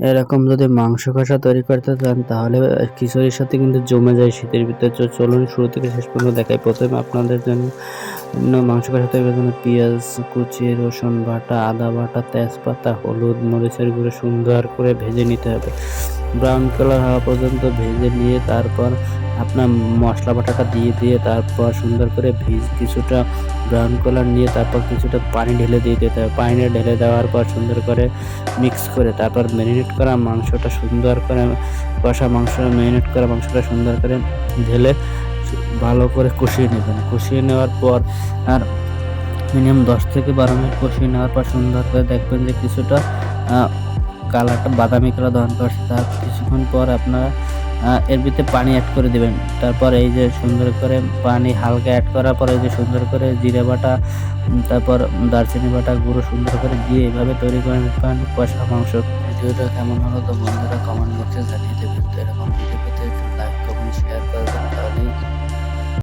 এরকম যদি মাংস কষা তৈরি করতে চান তাহলে খিচুড়ির সাথে কিন্তু জমে যায় শীতের ভিতরে। তো চলুন শুরু থেকে শেষ পর্যন্ত দেখাই। ১ম এ আপনাদের জন্য মাংস কষা তৈরি করার জন্য পেঁয়াজ কুচি, রসুন বাটা, আদা বাটা, তেজপাতা, হলুদ, মরিচের গুঁড়ো সুন্দর করে ভেজে নিতে হবে। ব্রাউন কালার হওয়া পর্যন্ত ভেজে নিয়ে তারপর আপনার মশলা বাটাটা দিয়ে তারপর সুন্দর করে কিছুটা ব্রাউন কালার নিয়ে তারপর কিছুটা পানি ঢেলে দিয়ে দিতে হবে। পানি ঢেলে দেওয়ার পর সুন্দর করে মিক্স করে তারপর ম্যারিনেট করা মাংসটা সুন্দর করে কষা মাংস ম্যারিনেট করা মাংসটা সুন্দর করে ঢেলে ভালো করে কষিয়ে নেবেন। কষিয়ে নেওয়ার পর আর মিনিমাম ১০ থেকে ১২ মিনিট কষিয়ে নেওয়ার পর সুন্দর করে দেখবেন যে কিছুটা কালারটা বাদামি কালার ধারণ করছে। তার কিছুক্ষণ পর আপনারা এর ভিতরে পানি এড করে দিবেন। তারপর এই যে সুন্দর করে পানি হালকা এড করার পরে এই যে সুন্দর করে জিরে বাটা, তারপর দারচিনি বাটা গুঁড়ো সুন্দর করে দিয়ে এভাবে তৈরি করে নিতে পারেন কষা মাংস। ভিডিওটা কেমন হলো তো বন্ধুরা কমেন্ট বক্সে জানিয়ে দেবেন। তো এরকম